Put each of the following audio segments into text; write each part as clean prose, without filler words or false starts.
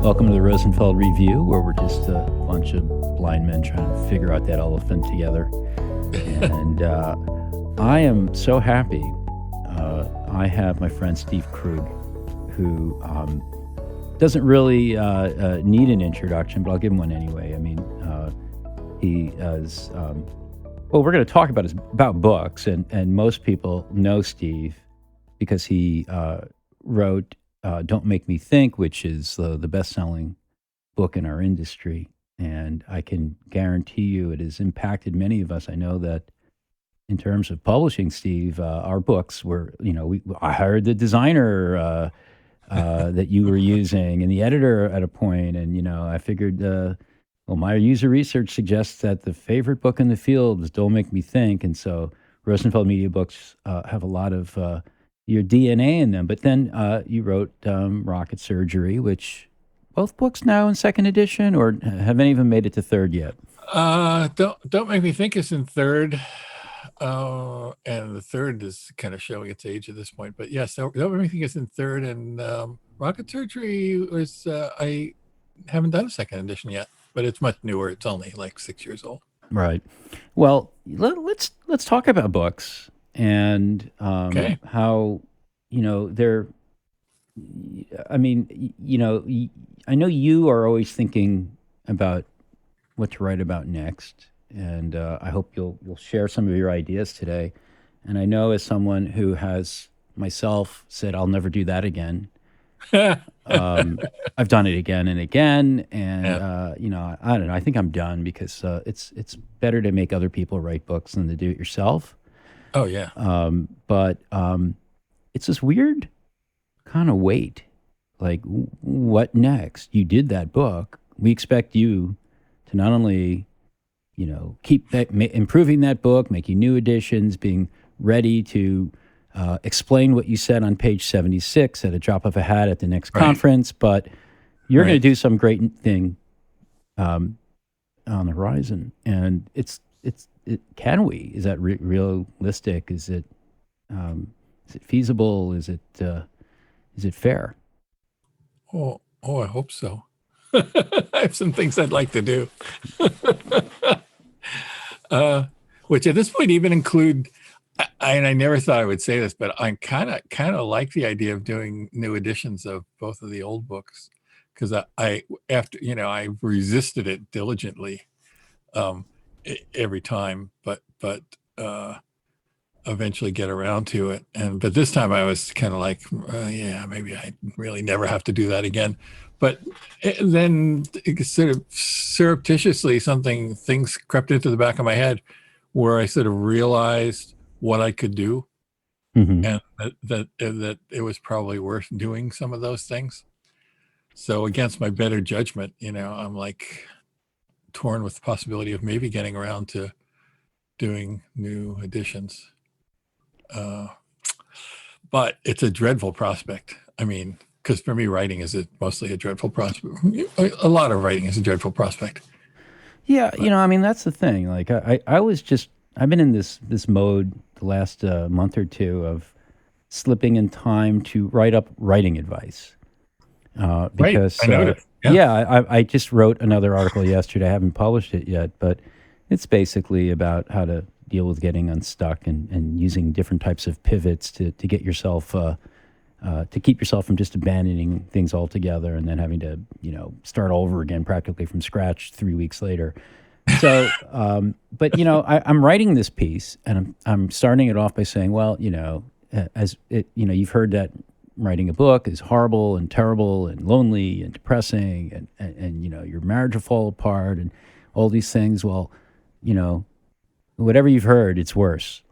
Welcome to the Rosenfeld Review, where we're just a bunch of blind men trying to figure out that elephant together. And I am so happy. I have my friend Steve Krug, who doesn't really need an introduction, but I'll give him one anyway. I mean, he is, well, we're going to talk about books, and most people know Steve because he wrote Don't Make Me Think, which is the best-selling book in our industry. And I can guarantee you it has impacted many of us. I know that in terms of publishing, Steve, our books were, I hired the designer that you were using and the editor at a point. And, I figured, my user research suggests that the favorite book in the field is Don't Make Me Think. And so Rosenfeld Media Books have a lot of your DNA in them. But then you wrote Rocket Surgery, which both books now in second edition, or have any of them made it to third yet? Don't Make Me Think is in third. And the third is kind of showing its age at this point. But yes, Don't Make Me Think is in third. And Rocket Surgery was, I haven't done a second edition yet, but it's much newer. It's only like 6 years old. Right. Well, let's talk about books and how, they're, I mean, I know you are always thinking about what to write about next, and I hope you'll share some of your ideas today. And I know as someone who has myself said, I'll never do that again. I've done it again and again, and I don't know. I think I'm done because it's better to make other people write books than to do it yourself. Oh yeah. But it's this weird kind of weight. Like, what next? You did that book. We expect you to not only, keep improving that book, making new editions, being ready to explain what you said on page 76 at a drop of a hat at the next conference, but you're going to do some great thing on the horizon. And can we? Is that realistic? Is it feasible? Is it fair? Oh, I hope so. I have some things I'd like to do, which at this point even include. I never thought I would say this, but I kind of like the idea of doing new editions of both of the old books, because I resisted it diligently every time, but eventually get around to it. But this time I was kind of like, maybe I really never have to do that again. But then sort of surreptitiously things crept into the back of my head where I sort of realized what I could do, and that it was probably worth doing some of those things. So against my better judgment, I'm like torn with the possibility of maybe getting around to doing new editions. But it's a dreadful prospect. I mean, because for me, writing is mostly a dreadful prospect. A lot of writing is a dreadful prospect. Yeah, that's the thing. Like I've been in this mode the last month or two of slipping in time to write up writing advice. Because I noticed. I just wrote another article yesterday. I haven't published it yet, but it's basically about how to deal with getting unstuck and using different types of pivots to get yourself to keep yourself from just abandoning things altogether and then having to start over again practically from scratch 3 weeks later. So, but I'm writing this piece, and I'm starting it off by saying, well, you've heard that writing a book is horrible and terrible and lonely and depressing, and your marriage will fall apart and all these things. Well, whatever you've heard, it's worse.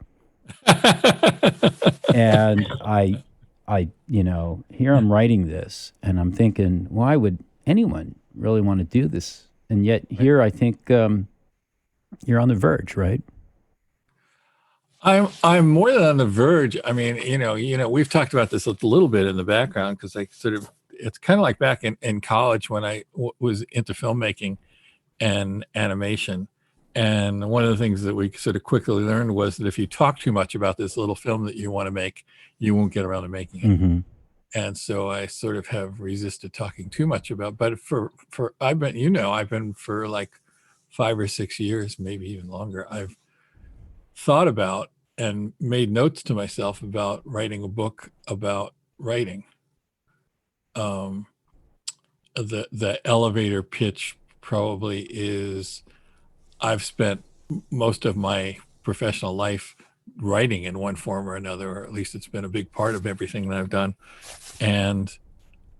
And I here I'm writing this, and I'm thinking, why would anyone really want to do this? And yet here I think you're on the verge, right? I'm more than on the verge. I mean, we've talked about this a little bit in the background, because it's kind of like back in college when I was into filmmaking and animation. And one of the things that we sort of quickly learned was that if you talk too much about this little film that you want to make, you won't get around to making it. And so I sort of have resisted talking too much about, but I've been for like 5 or 6 years, maybe even longer. I've thought about and made notes to myself about writing a book about writing. The elevator pitch probably is, I've spent most of my professional life writing in one form or another, or at least it's been a big part of everything that I've done. And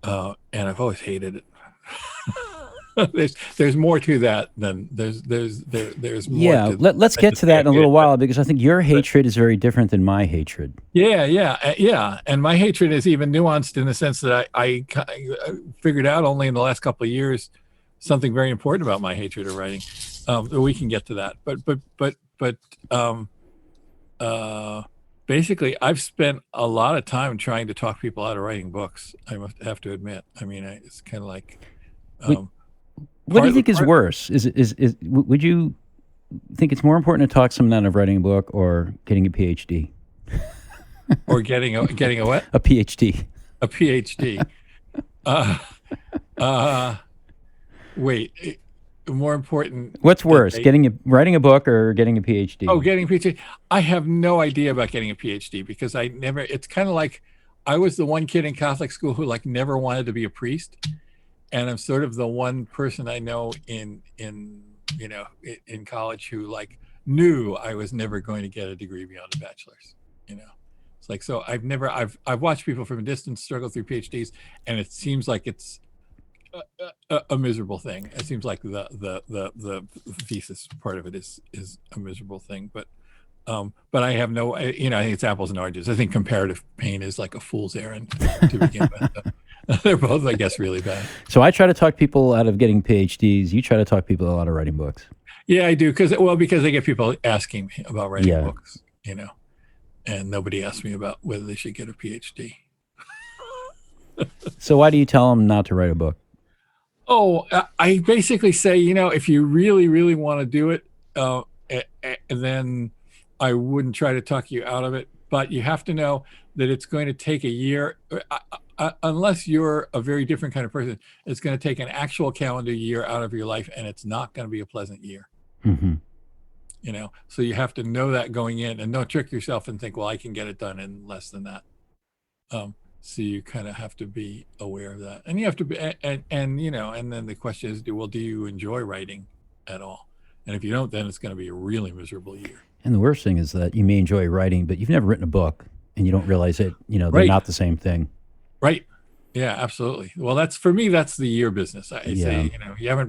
I've always hated it. There's more to that than there's more Yeah, to let's get to that in a little while, because I think your hatred is very different than my hatred. Yeah. And my hatred is even nuanced in the sense that I figured out only in the last couple of years something very important about my hatred of writing. We can get to that, but basically, I've spent a lot of time trying to talk people out of writing books. I must have to admit. I mean, it's kind of like. What do you think is worse? Would you think it's more important to talk someone out of writing a book or getting a PhD? Or getting a what? A PhD. A PhD. Wait. More important. What's worse, writing a book or getting a PhD? Oh, getting a PhD. I have no idea about getting a PhD because it's kind of like I was the one kid in Catholic school who like never wanted to be a priest. And I'm sort of the one person I know in college who like knew I was never going to get a degree beyond a bachelor's, It's like, so I've watched people from a distance struggle through PhDs, and it seems like it's a miserable thing. It seems like the thesis part of it is a miserable thing, but I have no, I think it's apples and oranges. I think comparative pain is like a fool's errand to begin with. They're both, I guess, really bad. So I try to talk people out of getting PhDs. You try to talk people out of writing books. Yeah, I do. Because I get people asking me about writing books, and nobody asks me about whether they should get a PhD. So why do you tell them not to write a book? Oh, I basically say, if you really, really want to do it, then I wouldn't try to talk you out of it. But you have to know that it's going to take a year. Unless you're a very different kind of person, it's going to take an actual calendar year out of your life, and it's not going to be a pleasant year. Mm-hmm. So you have to know that going in, and don't trick yourself and think, well, I can get it done in less than that. So you kind of have to be aware of that, and you have to be, and then the question is, do you enjoy writing at all? And if you don't, then it's going to be a really miserable year. And the worst thing is that you may enjoy writing, but you've never written a book, and you don't realize it. They're not the same thing. Right. Yeah, absolutely. Well, that's the year business. I say, you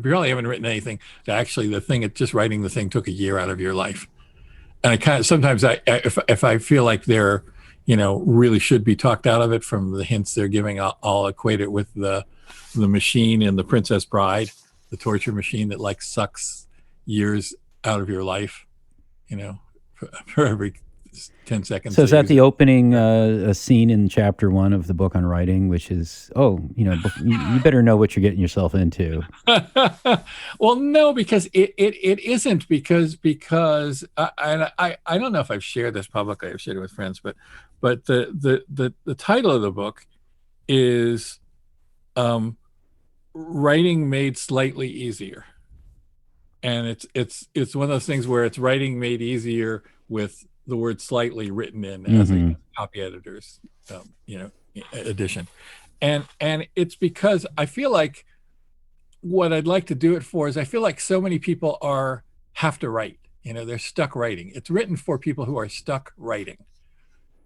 really haven't written anything that actually just writing the thing took a year out of your life. And I kind of, sometimes if I feel like they're, really should be talked out of it from the hints they're giving, I'll equate it with the machine in The Princess Bride, the torture machine that like sucks years out of your life, for every 10 seconds. So is that the opening scene in chapter 1 of the book on writing, which is, you better know what you're getting yourself into? Well, no, because it isn't, because I don't know if I've shared this publicly. I've shared it with friends, but the title of the book is Writing Made Slightly Easier. And it's one of those things where it's writing made easier with the word slightly written in as a copy editor's edition. And it's because I feel like what I'd like to do it for is I feel like so many people have to write, they're stuck writing. It's written for people who are stuck writing,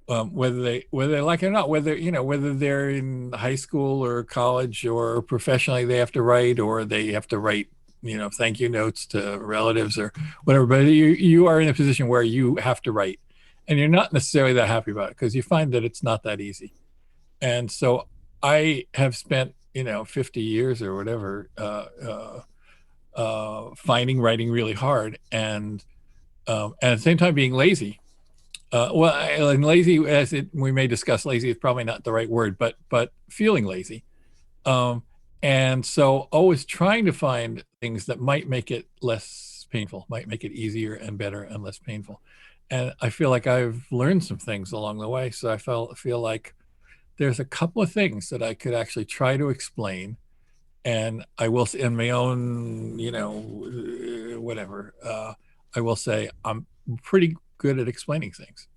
whether they like it or not, whether they're in high school or college or professionally they have to write, or they have to write thank you notes to relatives or whatever, but you are in a position where you have to write, and you're not necessarily that happy about it because you find that it's not that easy. And so I have spent 50 years or whatever finding writing really hard, and at the same time being lazy. And lazy, we may discuss, lazy is probably not the right word, but feeling lazy. And so always trying to find things that might make it less painful, might make it easier and better and less painful. And I feel like I've learned some things along the way. So I feel like there's a couple of things that I could actually try to explain, and I will in my own, whatever. I will say I'm pretty good at explaining things.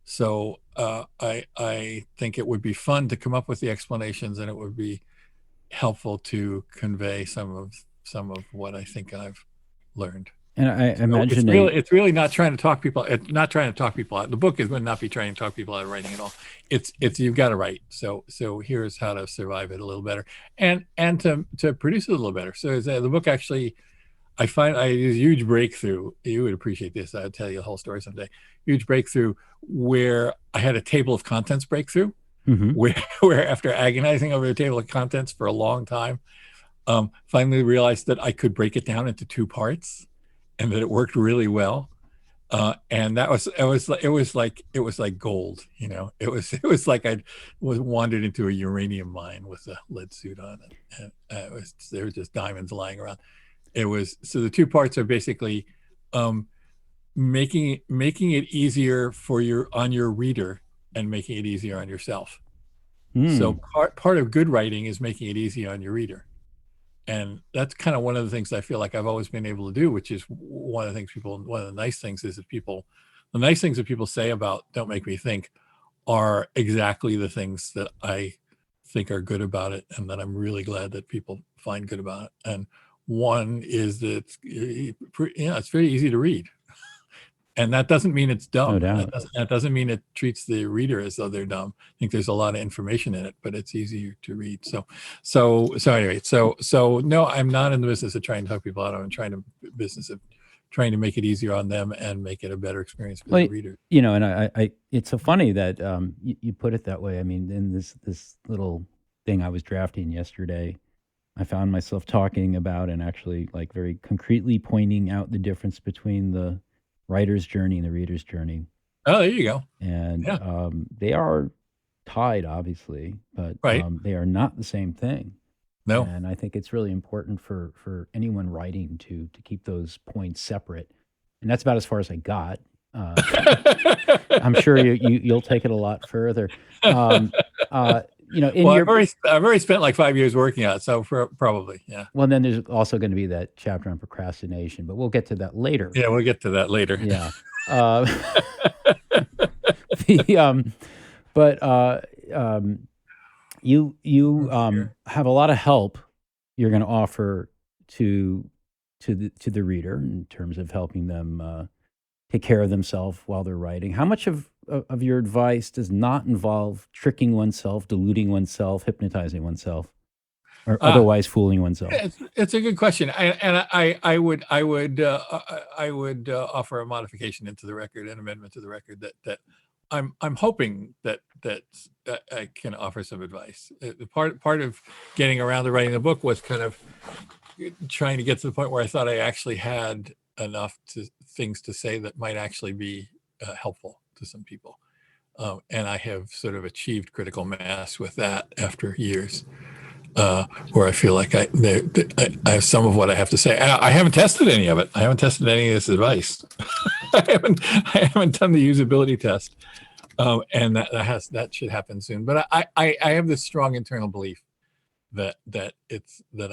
So I think it would be fun to come up with the explanations, and it would be helpful to convey some of what I think I've learned. And I So imagine it's really not trying to talk people. It's not trying to talk people out. The book is going to not be trying to talk people out of writing at all. It's you've got to write. So here's how to survive it a little better, and to produce it a little better. So the book actually, I find I use huge breakthrough. You would appreciate this. I'll tell you the whole story someday. Huge breakthrough where I had a table of contents breakthrough, where after agonizing over the table of contents for a long time, finally realized that I could break it down into two parts, and that it worked really well. And it was like gold. It was like I was wandered into a uranium mine with a lead suit on it, and there were just diamonds lying around. So the two parts are basically making it easier on your reader, and making it easier on yourself. So part of good writing is making it easy on your reader. And that's kind of one of the things I feel like I've always been able to do, which is one of the nice things is that the nice things that people say about Don't Make Me Think are exactly the things that I think are good about it, and that I'm really glad that people find good about it. And one is that it's very easy to read. And that doesn't mean it's dumb. No doubt. That doesn't mean it treats the reader as though they're dumb. I think there's a lot of information in it, but it's easier to read. So anyway, no, I'm not in the business of trying to talk people out. I'm business of trying to make it easier on them and make it a better experience for the reader. And I it's so funny that you put it that way. I mean, in this little thing I was drafting yesterday, I found myself talking about and actually like very concretely pointing out the difference between the writer's journey and the reader's journey. Oh, there you go. And they are tied, obviously, but they are not the same thing. No. And I think it's really important for anyone writing to keep those points separate. And that's about as far as I got. I'm sure you'll take it a lot further. I've already spent like 5 years working on it, so probably, yeah. Well, then there's also going to be that chapter on procrastination, but we'll get to that later. Yeah, we'll get to that later. Yeah. You have a lot of help you're going to offer to the reader in terms of helping them take care of themselves while they're writing. How much of your advice does not involve tricking oneself, deluding oneself, hypnotizing oneself, or otherwise fooling oneself? It's a good question, I would offer a modification into the record, an amendment to the record that I'm hoping that I can offer some advice. The part of getting around to writing the book was kind of trying to get to the point where I thought I actually had enough things to say that might actually be helpful to some people. And I have sort of achieved critical mass with that after years, where I feel like I have some of what I have to say. I haven't tested any of it. I haven't tested any of this advice. I haven't done the usability test, and that should happen soon. But I have this strong internal belief that I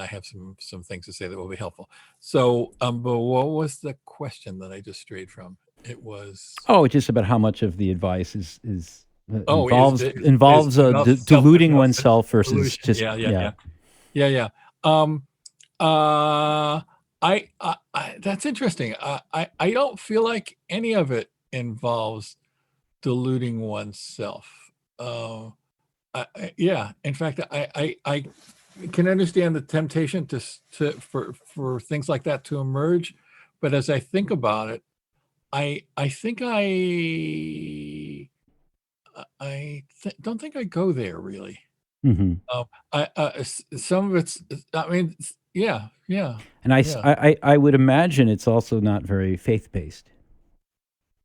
have some things to say that will be helpful. So, but what was the question that I just strayed from? It was just about how much of the advice involves deluding oneself versus just yeah. That's interesting. I don't feel like any of it involves deluding oneself. In fact, I can understand the temptation for things like that to emerge, but as I think about it, I don't think I go there really. Mm-hmm. Some of it's, I mean, yeah. And I would imagine it's also not very faith-based.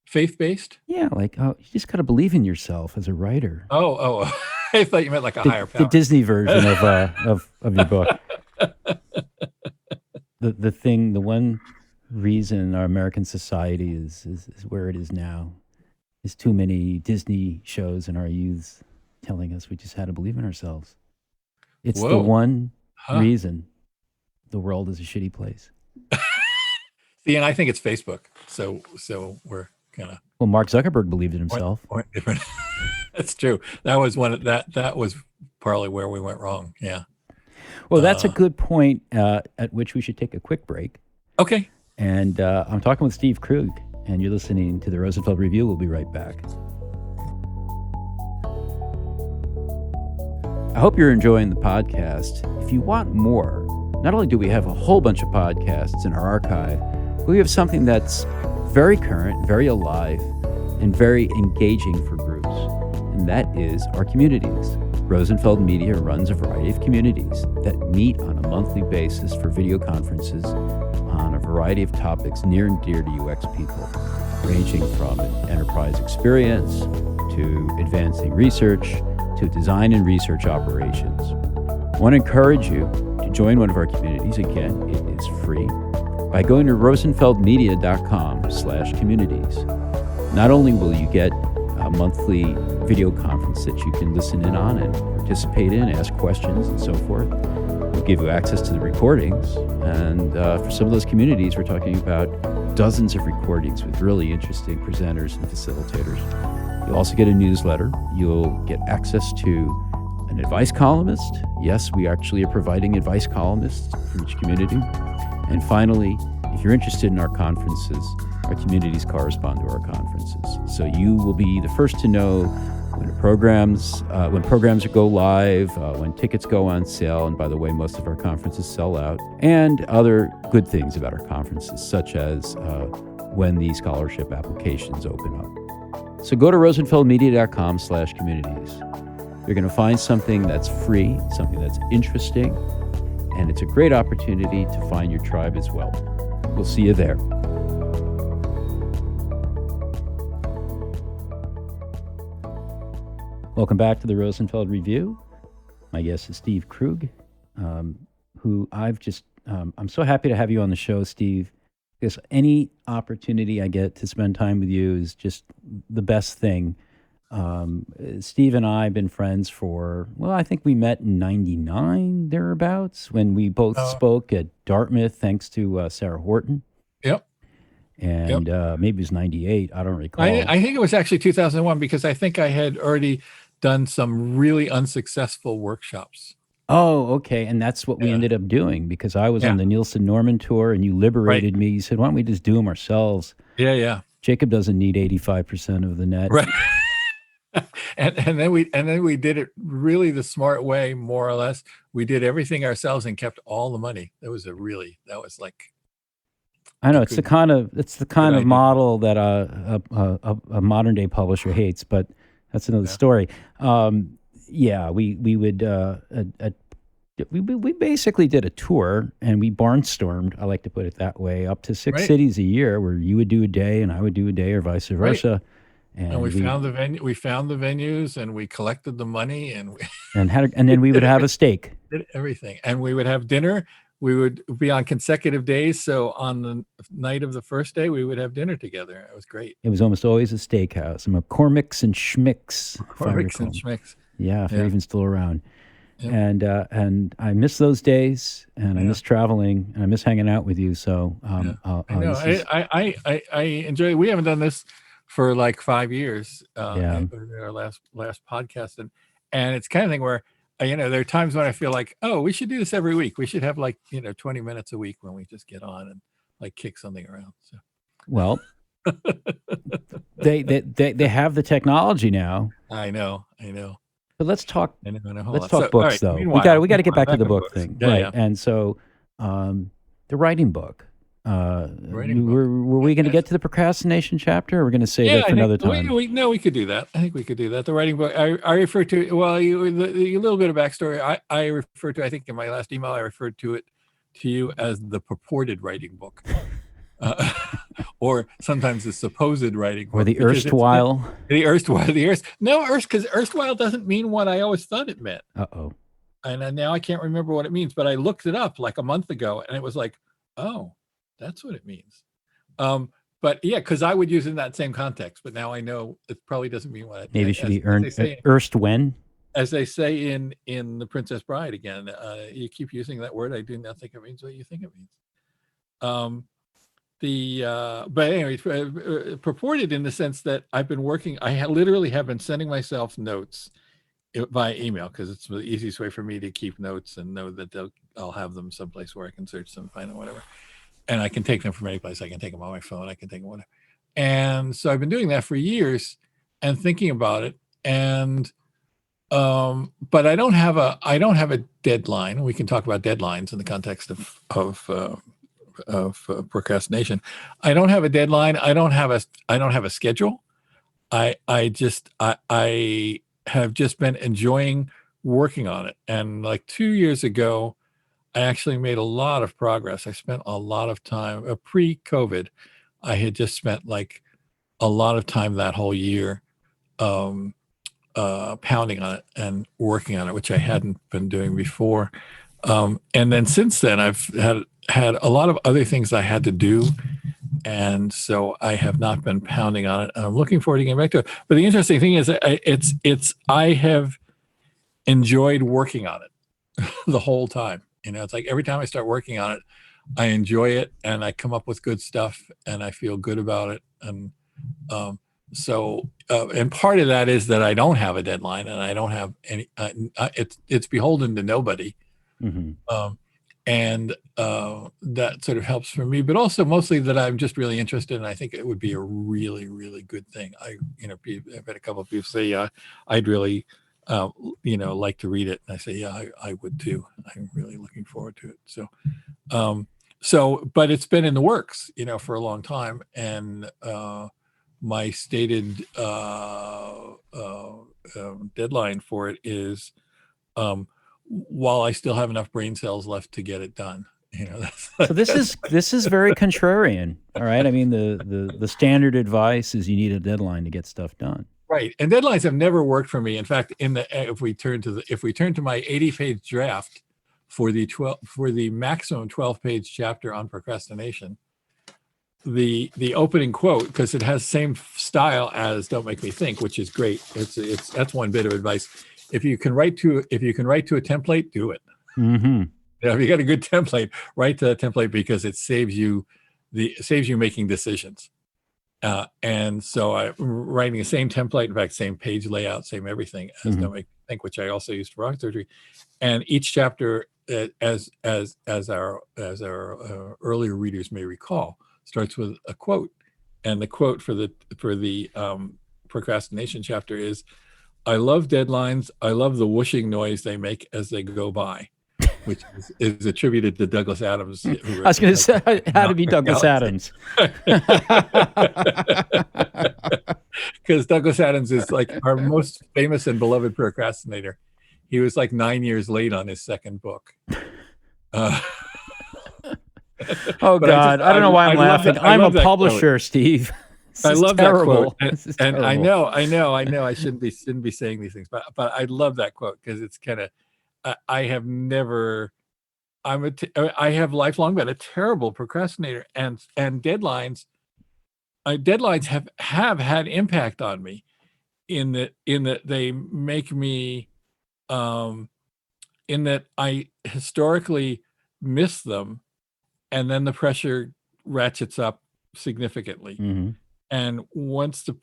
Faith-based? Yeah, like you just got to believe in yourself as a writer. Oh, I thought you meant like a higher power. The Disney version of your book. The one reason our American society is where it is now is too many Disney shows in our youths. telling us we just had to believe in ourselves. It's Whoa. the one Huh. reason the world is a shitty place. See, and I think it's Facebook. So we're kind of Well, Mark Zuckerberg believed in himself. different. That's true. That was that was probably where we went wrong. Yeah. Well, that's a good point at which we should take a quick break. Okay. And I'm talking with Steve Krug, and you're listening to the Rosenfeld Review. We'll be right back. I hope you're enjoying the podcast. If you want more, not only do we have a whole bunch of podcasts in our archive, but we have something that's very current, very alive, and very engaging for groups, and that is our communities. Rosenfeld Media runs a variety of communities that meet on a monthly basis for video conferences on a variety of topics near and dear to UX people, ranging from enterprise experience to advancing research to design and research operations. I want to encourage you to join one of our communities. Again, it is free by going to rosenfeldmedia.com/communities. Not only will you get a monthly video conference that you can listen in on and participate in, ask questions and so forth, we'll give you access to the recordings. And for some of those communities, we're talking about dozens of recordings with really interesting presenters and facilitators. You'll also get a newsletter. You'll get access to an advice columnist. Yes, we actually are providing advice columnists for each community. And finally, if you're interested in our conferences, our communities correspond to our conferences. So you will be the first to know when programs go live, when tickets go on sale, and by the way, most of our conferences sell out, and other good things about our conferences, such as when the scholarship applications open up. So go to rosenfeldmedia.com/communities. You're going to find something that's free, something that's interesting, and it's a great opportunity to find your tribe as well. We'll see you there. Welcome back to the Rosenfeld Review. My guest is Steve Krug, who I'm so happy to have you on the show, Steve, because any opportunity I get to spend time with you is just the best thing. Steve and I have been friends for, I think we met in 99, thereabouts, when we both spoke at Dartmouth, thanks to Sarah Horton. Yep. And maybe it was 98. I don't recall. I think it was actually 2001 because I think I had already done some really unsuccessful workshops. Oh, okay. And that's what we ended up doing because I was on the Nielsen Norman tour and you liberated me. You said, why don't we just do them ourselves? Yeah. Jacob doesn't need 85% of the net. Right. and then we did it really the smart way, more or less. We did everything ourselves and kept all the money. That was like, I know it's the kind of model that a modern day publisher hates, but that's another story. We basically did a tour and we barnstormed, I like to put it that way, up to 6 cities a year where you would do a day and I would do a day or vice versa. Right. And we found the venue. We found the venues, and we collected the money, and then we would have a steak. Did everything, and we would have dinner. We would be on consecutive days. So on the night of the first day, we would have dinner together. It was great. It was almost always a steakhouse. McCormick's and Schmick's. McCormick's and Schmick's. Yeah, if they're even still around. Yep. And I miss those days, and I miss traveling, and I miss hanging out with you. So I know. I enjoy it. We haven't done this for like 5 years, our last podcast, and it's kind of thing where there are times when I feel like, oh, we should do this every week. We should have 20 minutes a week when we just get on and like kick something around. So, well, they have the technology now. I know. But let's talk. Let's talk books, right, though. We got to get back to the book thing, right? Yeah. And so, the writing book. Were we going to get to the procrastination chapter, or we're going to save that for another time? We could do that. I think we could do that. The writing book. I refer to a little bit of backstory. I refer to. I think in my last email, I referred to you as the purported writing book, or sometimes the supposed writing book, or the erstwhile. Because erstwhile doesn't mean what I always thought it meant. And now I can't remember what it means. But I looked it up like a month ago, and it was like, oh. That's what it means. But yeah, because I would use it in that same context. But now I know it probably doesn't mean what it maybe it should be erst when. as they say in The Princess Bride again, you keep using that word. I do not think it means what you think it means. But anyway, purported in the sense that I've been working. Literally have been sending myself notes via email because it's the easiest way for me to keep notes and know that I'll have them someplace where I can search them, find them, whatever. And I can take them from any place. I can take them on my phone. I can take them whatever. And so I've been doing that for years and thinking about it. And but I don't have a deadline. We can talk about deadlines in the context of procrastination. I don't have a deadline. I don't have a schedule. I have just been enjoying working on it. And like 2 years ago, I actually made a lot of progress. I spent a lot of time pre-COVID. I had just spent like a lot of time that whole year pounding on it and working on it, which I hadn't been doing before. And then since then, I've had a lot of other things I had to do. And so I have not been pounding on it. And I'm looking forward to getting back to it. But the interesting thing is I have enjoyed working on it the whole time. It's like every time I start working on it, I enjoy it and I come up with good stuff and I feel good about it. And and part of that is that I don't have a deadline and I don't have any, it's beholden to nobody. Mm-hmm. And that sort of helps for me, but also mostly that I'm just really interested, and I think it would be a really, really good thing. I've had a couple of people say, I'd really, like to read it, and I say, yeah, I would too. I'm really looking forward to it. But it's been in the works, for a long time, and my stated deadline for it is. While I still have enough brain cells left to get it done, So this is very contrarian. All right. I mean, the standard advice is you need a deadline to get stuff done. Right. And deadlines have never worked for me. In fact, if we turn to my 80-page draft for the maximum 12-page chapter on procrastination, the opening quote, because it has same style as Don't Make Me Think, which is great. That's one bit of advice. If you can write to a template, do it. Mm-hmm. If you got a good template, write to the template because it saves you making decisions. And so I'm writing the same template, in fact, same page layout, same everything as Don't Make Me Think, which I also used for rock surgery. And each chapter, as our earlier readers may recall, starts with a quote. And the quote for the procrastination chapter is, "I love deadlines. I love the whooshing noise they make as they go by," which is attributed to Douglas Adams. I was going to say, it had to be Douglas Adams. Because Douglas Adams is like our most famous and beloved procrastinator. He was like 9 years late on his second book. Oh, God. I don't know why I'm laughing. I'm a publisher, Steve. I love terrible. That quote, and I know. I shouldn't be saying these things, but I love that quote because it's kind of. I have lifelong been a terrible procrastinator, and deadlines. Deadlines have had impact on me, in that they make me, in that I historically miss them, and then the pressure ratchets up significantly. Mm-hmm. And once the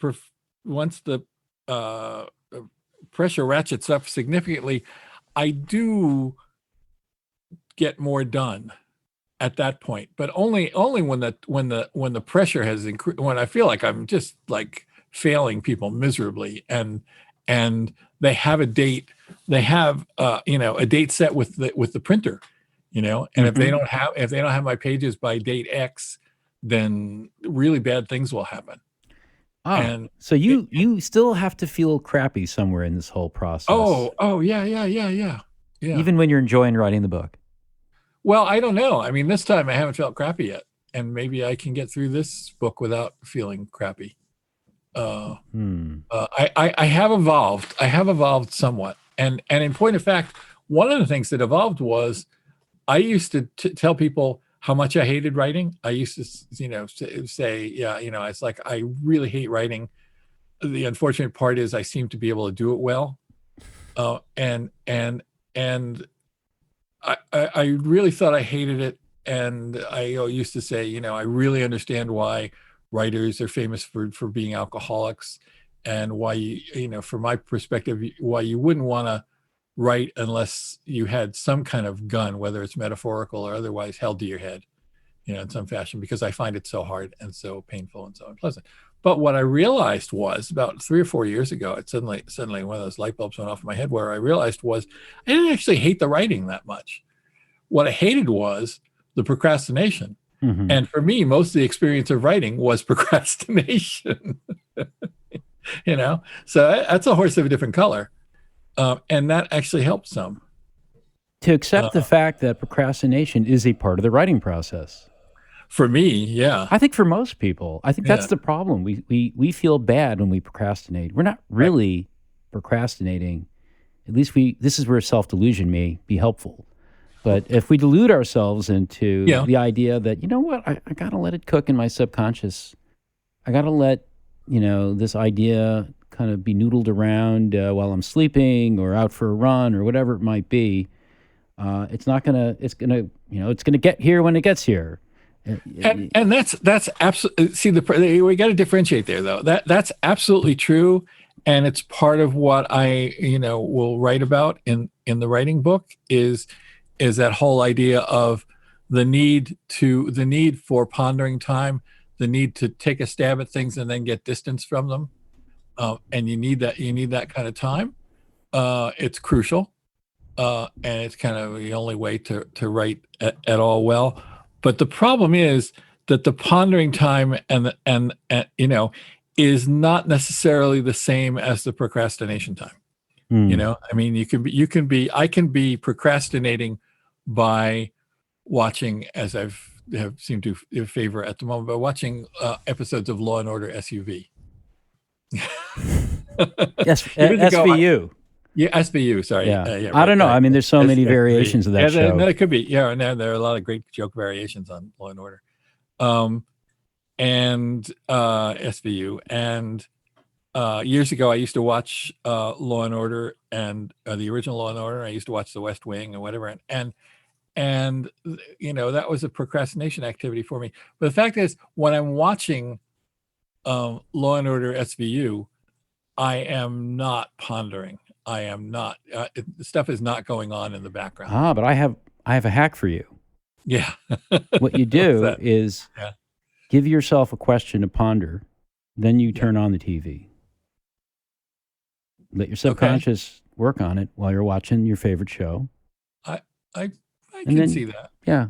pressure ratchets up significantly, I do get more done at that point, but only when the pressure has increased, when I feel like I'm just like failing people miserably, and they have a date, a date set with the printer, and if they don't have my pages by date X, then really bad things will happen. Oh, and so you still have to feel crappy somewhere in this whole process. Oh, yeah. Even when you're enjoying writing the book. Well, I don't know. I mean, this time I haven't felt crappy yet, and maybe I can get through this book without feeling crappy. I have evolved. I have evolved somewhat, and in point of fact, one of the things that evolved was I used to tell people how much I hated writing. I used to, say, it's like, I really hate writing. The unfortunate part is I seem to be able to do it well. And I really thought I hated it. And I used to say, I really understand why writers are famous for being alcoholics, and why from my perspective, why you wouldn't want to write unless you had some kind of gun, whether it's metaphorical or otherwise, held to your head, in some fashion, because I find it so hard and so painful and so unpleasant. But what I realized was about 3 or 4 years ago, it suddenly one of those light bulbs went off in my head, where I realized was I didn't actually hate the writing that much. What I hated was the procrastination. Mm-hmm. And for me, most of the experience of writing was procrastination. So that's a horse of a different color. And that actually helped some. To accept the fact that procrastination is a part of the writing process. For me, yeah. I think for most people, I think that's the problem. We feel bad when we procrastinate. We're not really procrastinating. At least this is where self-delusion may be helpful. But if we delude ourselves into the idea that, I got to let it cook in my subconscious. I got to let, this idea kind of be noodled around while I'm sleeping or out for a run or whatever it might be. It's going to get here when it gets here. And that's absolutely, see, we got to differentiate there, though. That's absolutely true. And it's part of what I, will write about in the writing book is that whole idea of the need for pondering time, the need to take a stab at things and then get distance from them. And you need that kind of time. It's crucial. And it's kind of the only way to write at all well. But the problem is that the pondering time and is not necessarily the same as the procrastination time. I mean, I can be procrastinating by watching, as have seemed to favor at the moment, by watching episodes of Law and Order SUV. Yes, SVU. SVU. Sorry. Yeah. I don't know. I mean, there's so many variations of that show. It could be. Yeah, and there are a lot of great joke variations on Law and Order, and SVU. And years ago, I used to watch Law and Order and the original Law and Order. I used to watch The West Wing or whatever, and that was a procrastination activity for me. But the fact is, when I'm watching Law and Order SVU, I am not pondering. I am not. Stuff is not going on in the background. But I have a hack for you. Yeah. What you do is give yourself a question to ponder, then you turn on the TV. Let your subconscious work on it while you're watching your favorite show. I can see that. Yeah.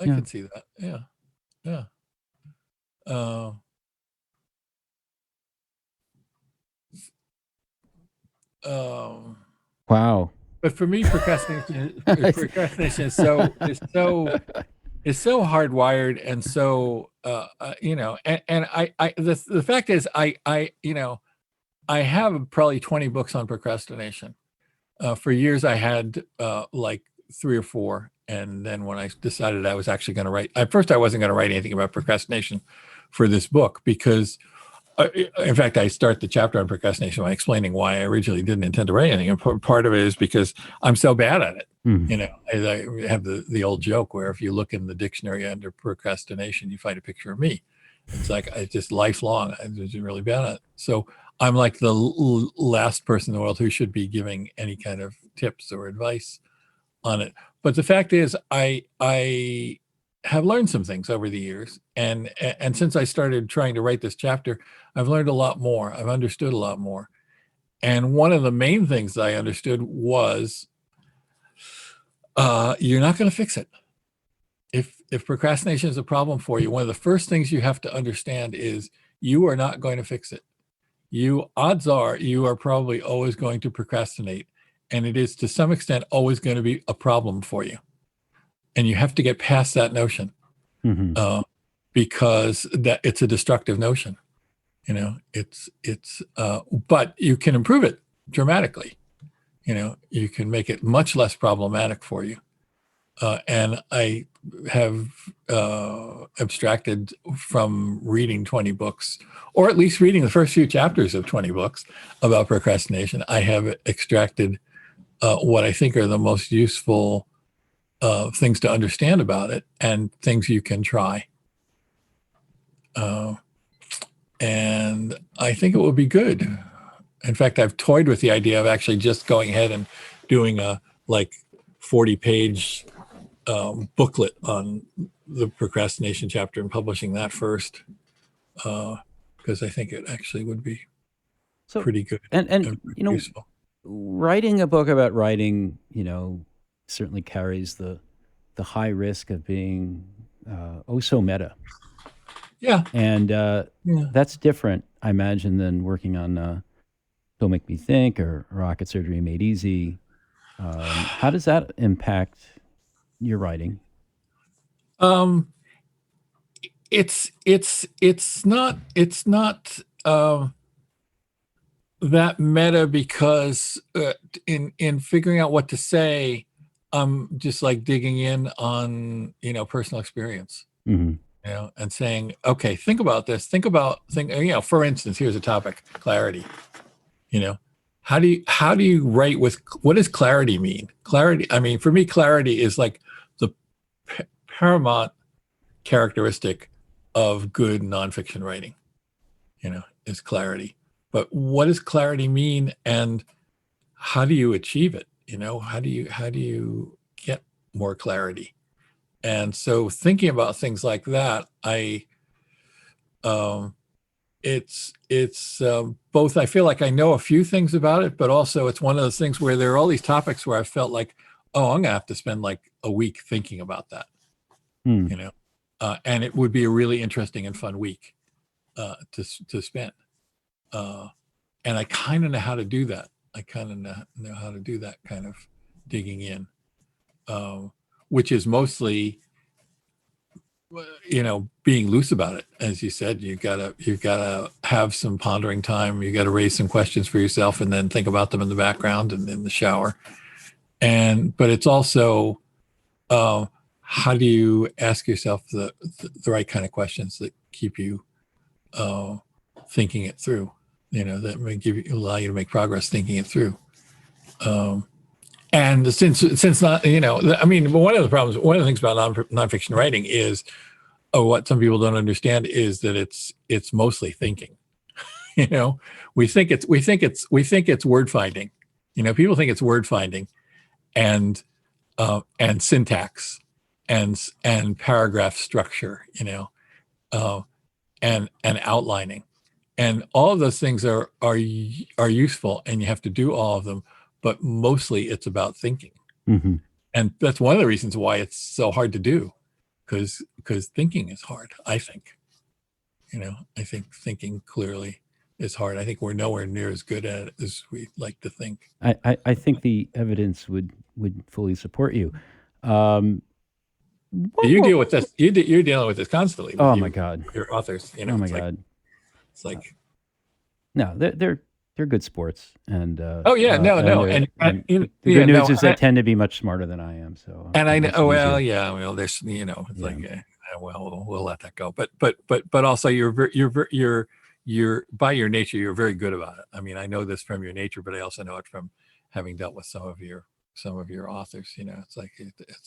I can see that. Yeah. Wow. But for me, procrastination is so hardwired, and so the fact is I have probably 20 books on procrastination. For years I had like 3 or 4, and then when I decided I was actually going to write, at first I wasn't going to write anything about procrastination for this book, because in fact, I start the chapter on procrastination by explaining why I originally didn't intend to write anything. And part of it is because I'm so bad at it. I have the old joke where if you look in the dictionary under procrastination, you find a picture of me. It's like I just lifelong, I'm just really bad at it. So I'm like the last person in the world who should be giving any kind of tips or advice on it. But the fact is, I have learned some things over the years, and since I started trying to write this chapter, I've learned a lot more. I've understood a lot more. And one of the main things I understood was you're not going to fix it. If procrastination is a problem for you, one of the first things you have to understand is you are not going to fix it. Odds are you are probably always going to procrastinate, and it is to some extent always going to be a problem for you. And you have to get past that notion, because that it's a destructive notion. But you can improve it dramatically. You can make it much less problematic for you. And I have abstracted from reading 20 books, or at least reading the first few chapters of 20 books about procrastination. I have extracted what I think are the most useful things to understand about it and things you can try. And I think it will be good. In fact, I've toyed with the idea of actually just going ahead and doing a 40-page booklet on the procrastination chapter and publishing that first, because I think it actually would be pretty good and useful. Writing a book about writing, certainly carries the high risk of being so meta. Yeah. And that's different, I imagine, than working on Don't Make Me Think or Rocket Surgery Made Easy. How does that impact your writing? It's not that meta because in figuring out what to say, I'm just digging in on personal experience. Mm-hmm. And saying, okay, think about this. Think, for instance, here's a topic: clarity. How do you write with, what does clarity mean? Clarity, I mean, for me, clarity is like the paramount characteristic of good nonfiction writing, is clarity. But what does clarity mean, and how do you achieve it? How do you get more clarity? And so thinking about things like that, it's both, I feel like I know a few things about it, but also it's one of those things where there are all these topics where I felt like, oh, I'm gonna have to spend a week thinking about that, and it would be a really interesting and fun week to spend. And I kind of know how to do that. I kind of know how to do that kind of digging in, which is mostly, being loose about it. As you said, you've got to have some pondering time. You got to raise some questions for yourself and then think about them in the background and in the shower. But it's also, how do you ask yourself the right kind of questions that keep you thinking it through, that may allow you to make progress thinking it through. And since not, I mean, one of the things about nonfiction writing is, what some people don't understand is that it's mostly thinking. We think it's word finding. People think it's word finding, and syntax, and paragraph structure, and outlining, and all of those things are useful, and you have to do all of them. But mostly it's about thinking. Mm-hmm. And that's one of the reasons why it's so hard to do, because thinking is hard, I think. I think thinking clearly is hard. I think we're nowhere near as good at it as we like to think. I think the evidence would fully support you. You deal with this. You're dealing with this constantly. Oh my God. Your authors. Oh my God. It's like, no, they're good sports, and no, and the good news is they tend to be much smarter than I am. So, and I know, there's, it's like, we'll let that go. But also you're by your nature, you're very good about it. I mean, I know this from your nature, but I also know it from having dealt with some of your authors. It's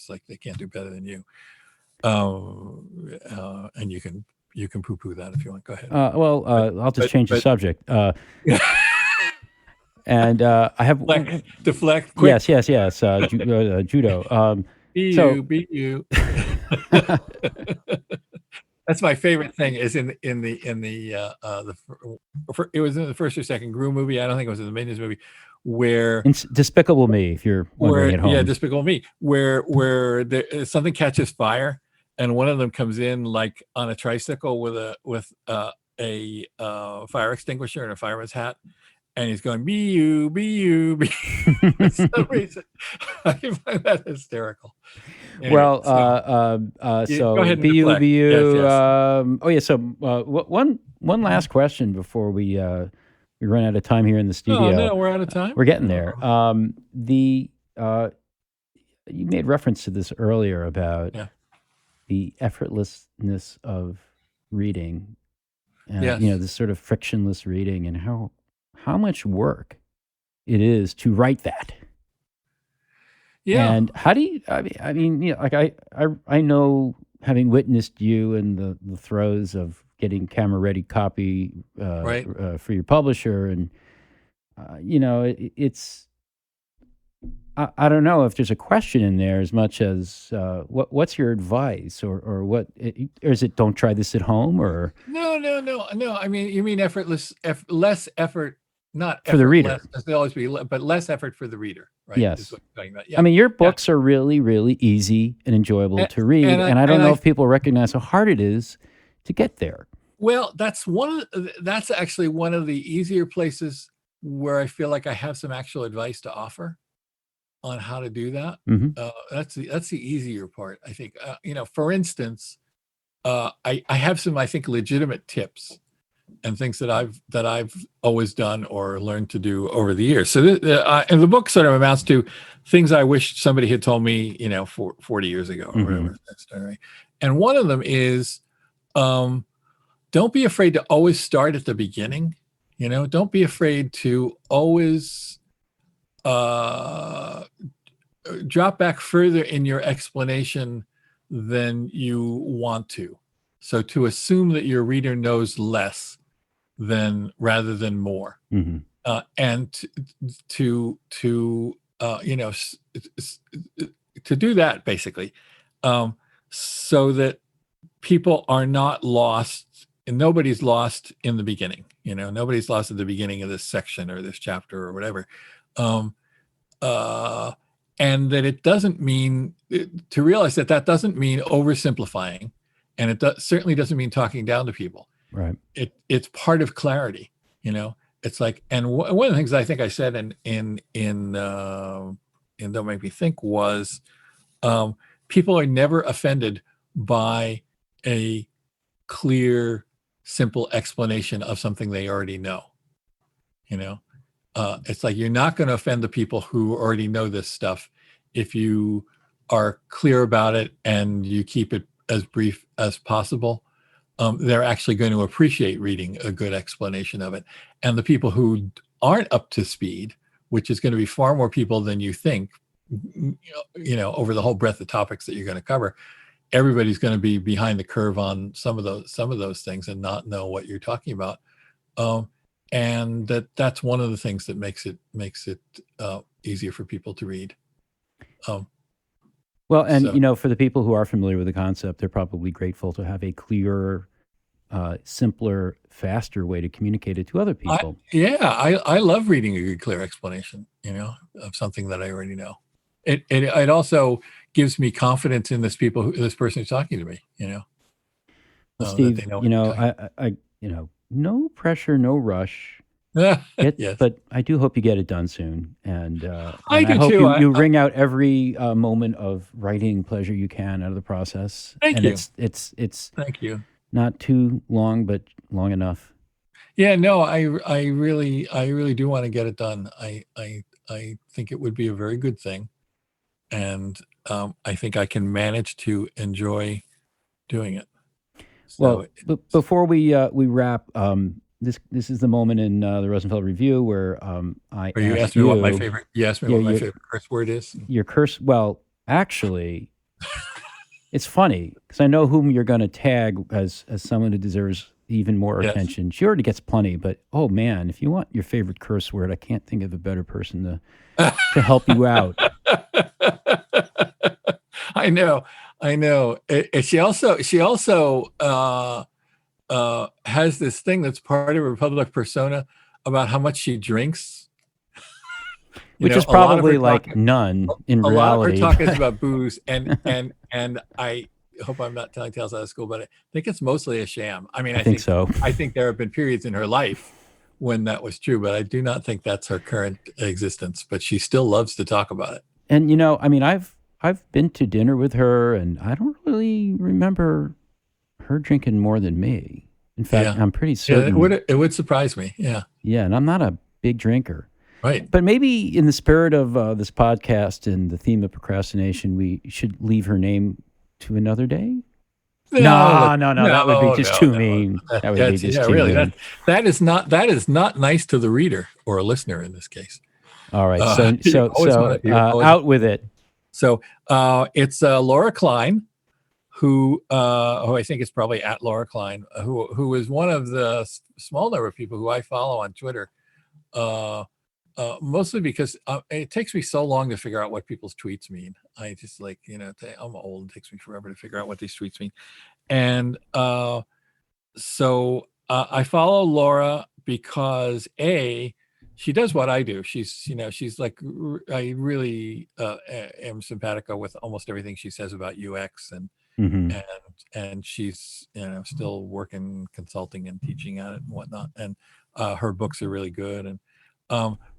like they can't do better than you. And you can poo-poo that if you want. Go ahead. I'll just change the subject. And I have deflect. Quick. Yes. Judo. Be you. That's my favorite thing. Is in the it was in the first or second Gru movie. I don't think it was in the Minions movie. Where Despicable Me, if you're wondering at home. Yeah, Despicable Me, where something catches fire, and one of them comes in on a tricycle with a fire extinguisher and a fireman's hat, and he's going, be you, be you, be you. For some reason, I find that hysterical. Anyway, go ahead, be you, be you. Yes. So one last question before we run out of time here in the studio. Oh no, we're out of time. We're getting there. You made reference to this earlier about the effortlessness of reading, and this sort of frictionless reading, and how much work it is to write that. Yeah. And how do you? I mean, like I know, having witnessed you in the throes of getting camera ready copy Right. for your publisher, and it's. I don't know if there's a question in there as much as what's your advice, or what, or is it don't try this at home, or No. I mean, you mean less effort, not for the effortless, reader? as they always be, but less effort for the reader, right? Is Yes. what you're talking about. I Yeah. mean, your Yeah. books are really, really easy and enjoyable And, to read, and I, and I don't and know I, if people recognize how hard it is to get there. well, that's actually one of the easier places where I feel like I have some actual advice to offer on how to do that. Hmm. That's the easier part, I think. For instance, I have some, I think, legitimate tips and things that I've always done or learned to do over the years. So, and the book sort of amounts to things I wish somebody had told me, 40 years ago or Hmm. whatever. Right? And one of them is, don't be afraid to always start at the beginning. Don't be afraid to always drop back further in your explanation than you want to. So to assume that your reader knows less rather than more, Hmm. and to do that basically, so that people are not lost, and nobody's lost in the beginning. Nobody's lost at the beginning of this section or this chapter or whatever. And that it doesn't mean, to realize that doesn't mean oversimplifying, and certainly doesn't mean talking down to people. Right. It's part of clarity. It's like, and one of the things I think I said in Don't Make Me Think was, people are never offended by a clear, simple explanation of something they already know. It's like, you're not going to offend the people who already know this stuff if you are clear about it and you keep it as brief as possible. They're actually going to appreciate reading a good explanation of it. And the people who aren't up to speed, which is going to be far more people than you think, over the whole breadth of topics that you're going to cover, everybody's going to be behind the curve on some of those things and not know what you're talking about. And that's one of the things that makes it easier for people to read. Well, and for the people who are familiar with the concept, they're probably grateful to have a clearer, simpler, faster way to communicate it to other people. I love reading a good, clear explanation, of something that I already know. It also gives me confidence in this person who's talking to me, Well, Steve, that they know no pressure, no rush. Yes. But I do hope you get it done soon, and I do hope too. you wring out every moment of writing pleasure you can out of the process. Thank you. It's Thank you. not too long, but long enough. Yeah, no, I really do want to get it done. I think it would be a very good thing, and I think I can manage to enjoy doing it. So, well, before we wrap, this is the moment in the Rosenfeld Review where you asked me what my favorite. You asked me what my favorite curse word is. Your curse. Well, actually, it's funny because I know whom you're going to tag as someone who deserves even more attention. She already gets plenty, but oh man, if you want your favorite curse word, I can't think of a better person to help you out. I know. She also has this thing that's part of her public persona about how much she drinks, which is probably like none in reality. A lot of her talk is about booze, and I hope I'm not telling tales out of school, but I think it's mostly a sham. I mean, I think so. I think there have been periods in her life when that was true, but I do not think that's her current existence. But she still loves to talk about it. And I mean, I've been to dinner with her, and I don't really remember her drinking more than me. In fact, I'm pretty certain. Yeah, it would surprise me. Yeah. Yeah, and I'm not a big drinker. Right. But maybe in the spirit of this podcast and the theme of procrastination, we should leave her name to another day. No, that would be just too mean. That would be just too mean. That is not nice to the reader or a listener in this case. All right. So out with it. So it's Laura Klein, who I think is probably at Laura Klein, who is one of the small number of people who I follow on Twitter, mostly because it takes me so long to figure out what people's tweets mean. I just I'm old. It takes me forever to figure out what these tweets mean. And so I follow Laura because she does what I do. She's like, I really am simpatico with almost everything she says about UX, and she's still working, consulting and teaching at it and whatnot. And her books are really good. And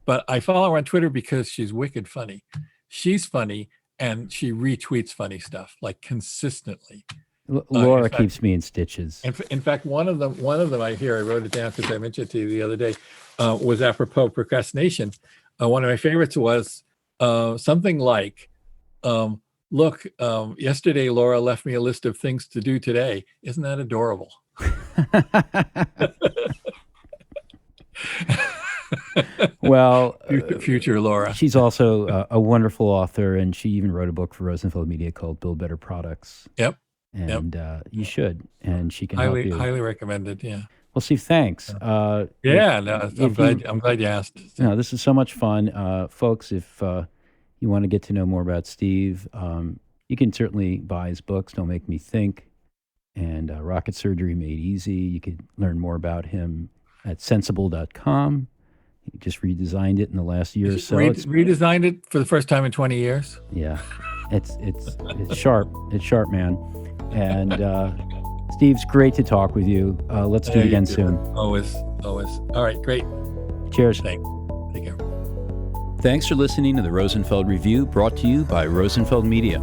but I follow her on Twitter because she's wicked funny. She's funny, and she retweets funny stuff like consistently. Laura keeps me in stitches. In fact, one of them I wrote it down because I mentioned it to you the other day, was apropos procrastination. One of my favorites was something like, look, yesterday Laura left me a list of things to do today. Isn't that adorable? Well, future Laura. She's also a wonderful author, and she even wrote a book for Rosenfeld Media called Build Better Products. Yep. And you should, and she can highly, help you. Highly recommended. Yeah. Well, Steve, thanks. I'm glad you asked. No, this is so much fun, folks. If you want to get to know more about Steve, you can certainly buy his books. Don't Make Me Think, and Rocket Surgery Made Easy. You could learn more about him at sensible.com. He just redesigned it in the last year or so. Redesigned it for the first time in 20 years. Yeah, it's sharp. It's sharp, man. And Steve's great to talk with you. Let's do it again soon. Always. All right, great. Cheers. Thanks. Take care. Thanks for listening to the Rosenfeld Review, brought to you by Rosenfeld Media.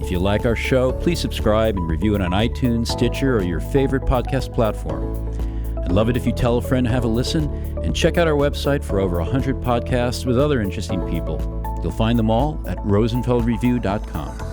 If you like our show, please subscribe and review it on iTunes, Stitcher, or your favorite podcast platform. I'd love it if you tell a friend to have a listen, and check out our website for over 100 podcasts with other interesting people. You'll find them all at rosenfeldreview.com.